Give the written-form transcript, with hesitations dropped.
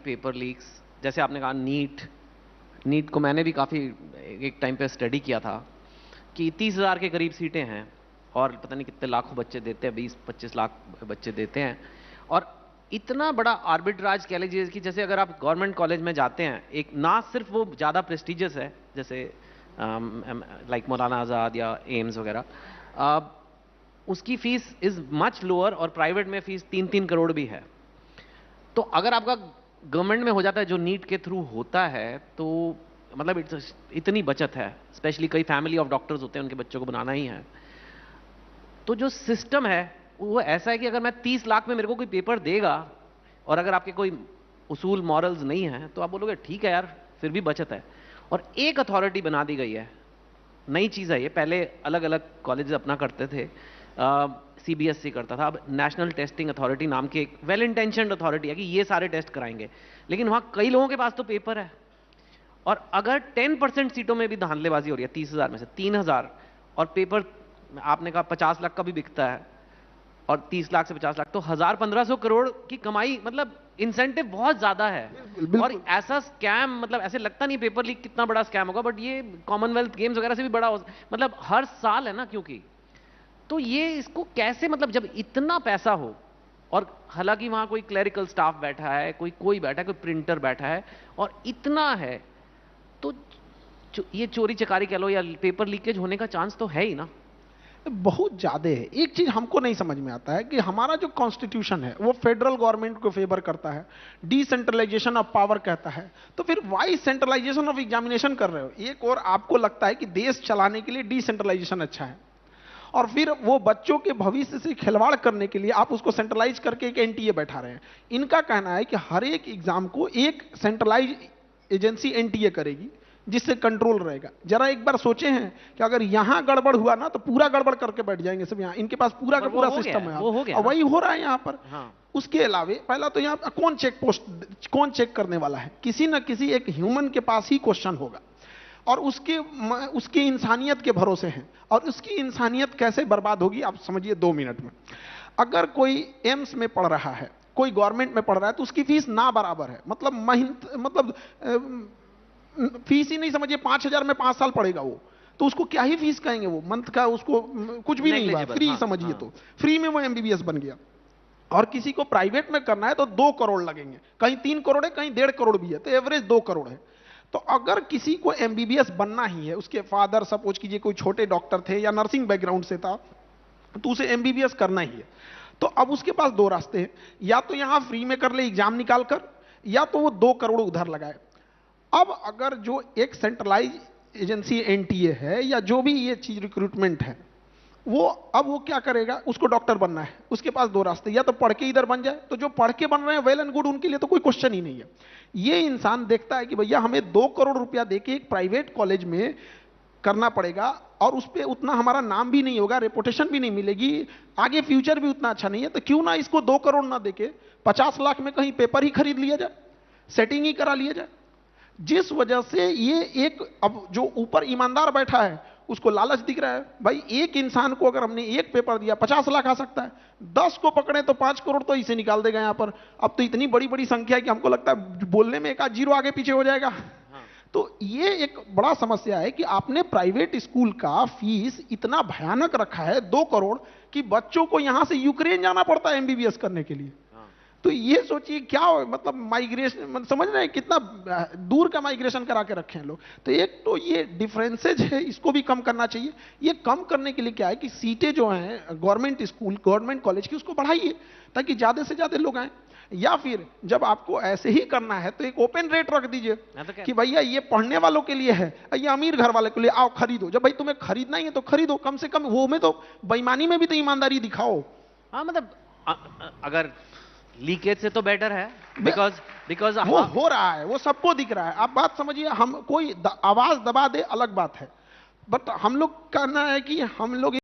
Paper leaks, जैसे आपने कहा नीट, नीट को मैंने भी काफ़ी एक टाइम पे स्टडी किया था कि 30,000 के करीब सीटें हैं और पता नहीं कितने लाखों बच्चे देते हैं, 20-25 लाख बच्चे देते हैं। और इतना बड़ा आर्बिट्राज कह लीजिए कि जैसे अगर आप गवर्नमेंट कॉलेज में जाते हैं, एक ना सिर्फ वो ज़्यादा प्रेस्टिजियस है जैसे लाइक मौलाना आज़ाद या एम्स वगैरह, उसकी फीस इज़ मच लोअर, और प्राइवेट में फीस 3-3 करोड़ भी है। तो अगर आपका गवर्नमेंट में हो जाता है जो नीट के थ्रू होता है, तो मतलब इतनी बचत है, स्पेशली कई फैमिली ऑफ डॉक्टर्स होते हैं, उनके बच्चों को बनाना ही है। तो जो सिस्टम है वो ऐसा है कि अगर मैं 30 लाख में मेरे को कोई पेपर देगा और अगर आपके कोई उसूल मॉरल्स नहीं है तो आप बोलोगे ठीक है यार, फिर भी बचत है। और एक अथॉरिटी बना दी गई है, नई चीज़ है ये, पहले अलग अलग कॉलेज अपना करते थे, सीबीएसई करता था, अब नेशनल टेस्टिंग अथॉरिटी नाम की एक वेल इंटेंशनड अथॉरिटी है कि ये सारे टेस्ट कराएंगे। लेकिन वहाँ कई लोगों के पास तो पेपर है, और अगर 10% सीटों में भी धांधलेबाजी हो रही है, 30,000 में से 3,000, और पेपर आपने कहा 50 लाख का भी बिकता है, और 30 लाख से 50 लाख तो 1,000-1,500 करोड़ की कमाई, मतलब इंसेंटिव बहुत ज्यादा है। और ऐसा स्कैम, मतलब ऐसे लगता नहीं पेपर लीक कितना बड़ा स्कैम होगा, बट ये कॉमनवेल्थ गेम्स वगैरह से भी बड़ा मतलब हर साल है ना, क्योंकि तो ये इसको कैसे, मतलब जब इतना पैसा हो, और हालांकि वहां कोई क्लरिकल स्टाफ बैठा है, कोई बैठा है, कोई प्रिंटर बैठा है, और इतना है, तो ये चोरी चकारी कह लो या पेपर लीकेज होने का चांस तो है ही ना, बहुत ज्यादा है। एक चीज हमको नहीं समझ में आता है कि हमारा जो कॉन्स्टिट्यूशन है वो फेडरल गवर्नमेंट को फेवर करता है, डिसेंट्रलाइजेशन ऑफ पावर कहता है, तो फिर वाई सेंट्रलाइजेशन ऑफ एग्जामिनेशन कर रहे हो? एक और आपको लगता है कि देश चलाने के लिए डिसेंट्रलाइजेशन अच्छा है, और फिर वो बच्चों के भविष्य से खिलवाड़ करने के लिए आप उसको सेंट्रलाइज करके एक एनटीए बैठा रहे हैं। इनका कहना है कि हर एक एग्जाम को एक सेंट्रलाइज एजेंसी एनटीए करेगी जिससे कंट्रोल रहेगा। जरा एक बार सोचे हैं कि अगर यहां गड़बड़ हुआ ना तो पूरा गड़बड़ करके बैठ जाएंगे सब यहाँ, इनके पास पूरा का पूरा सिस्टम है, और वही हो रहा है यहाँ पर। हाँ। उसके अलावे पहला तो यहाँ कौन चेक करने वाला है? किसी ना किसी एक ह्यूमन के पास ही क्वेश्चन होगा, और उसकी इंसानियत के भरोसे हैं, और उसकी इंसानियत कैसे बर्बाद होगी आप समझिए 2 मिनट में। अगर कोई एम्स में पढ़ रहा है, कोई गवर्नमेंट में पढ़ रहा है, तो उसकी फीस ना बराबर है, मतलब फीस ही नहीं समझिए, 5,000 में 5 साल पढ़ेगा वो, तो उसको क्या ही फीस कहेंगे? वो मंथ का उसको कुछ भी नहीं हुआ, फ्री समझिए। तो फ्री में वो एमबीबीएस बन गया। और किसी को प्राइवेट में करना है तो 2 करोड़ लगेंगे, कहीं 3 करोड़ है, कहीं 1.5 करोड़ भी है, तो एवरेज 2 करोड़ है। तो अगर किसी को एमबीबीएस बनना ही है, उसके फादर सपोज कीजिए कोई छोटे डॉक्टर थे या नर्सिंग बैकग्राउंड से था, तो उसे एमबीबीएस करना ही है। तो अब उसके पास 2 रास्ते हैं, या तो यहां फ्री में कर ले एग्जाम निकाल कर, या तो वो 2 करोड़ उधर लगाए। अब अगर जो एक सेंट्रलाइज एजेंसी एनटीए है या जो भी ये चीज रिक्रूटमेंट है, अब वो क्या करेगा? उसको डॉक्टर बनना है, उसके पास 2 रास्ते, या तो पढ़ के इधर बन जाए, तो जो पढ़ के बन रहे हैं वेल एंड गुड, उनके लिए तो कोई क्वेश्चन ही नहीं है। ये इंसान देखता है कि भैया हमें 2 करोड़ रुपया देके एक प्राइवेट कॉलेज में करना पड़ेगा, और उस पर उतना हमारा नाम भी नहीं होगा, रेपुटेशन भी नहीं मिलेगी, आगे फ्यूचर भी उतना अच्छा नहीं है, तो क्यों ना इसको 2 करोड़ ना देके 50 लाख में कहीं पेपर ही खरीद लिया जाए, सेटिंग ही करा लिया जाए। जिस वजह से ये एक, अब जो ऊपर ईमानदार बैठा है उसको लालच दिख रहा है, भाई एक इंसान को अगर हमने एक पेपर दिया 50 लाख आ सकता है, 10 को पकड़े तो 5 करोड़ तो इसे निकाल देगा यहाँ पर। अब तो इतनी बड़ी बड़ी संख्या है कि हमको लगता है बोलने में एक आध जीरो आगे पीछे हो जाएगा। हाँ। तो ये एक बड़ा समस्या है कि आपने प्राइवेट स्कूल का फीस इतना भयानक रखा है 2 करोड़ कि बच्चों को यहां से यूक्रेन जाना पड़ता है एमबीबीएस करने के लिए। तो ये सोचिए क्या, मतलब माइग्रेशन, समझ रहे हैं कितना दूर का माइग्रेशन करा के रखे हैं लोग। तो एक तो ये डिफरेंसेज है, इसको भी कम करना चाहिए। ये कम करने के लिए क्या है कि सीटें जो हैं गवर्नमेंट स्कूल, गवर्नमेंट कॉलेज की, उसको बढ़ाइए ताकि ज्यादा से ज्यादा लोग आए। या फिर जब आपको ऐसे ही करना है तो एक ओपन रेट रख दीजिए कि भैया ये पढ़ने वालों के लिए है, ये अमीर घर वाले के लिए, आओ खरीदो। जब भाई तुम्हें खरीदना ही है तो खरीदो, कम से कम वो में तो बेईमानी में भी तो ईमानदारी दिखाओ। हाँ, मतलब अगर लीकेज से तो बेटर है, बिकॉज वो हो रहा है, वो सबको दिख रहा है। आप बात समझिए, हम कोई आवाज दबा दे अलग बात है, बट हम लोग कहना है कि हम लोग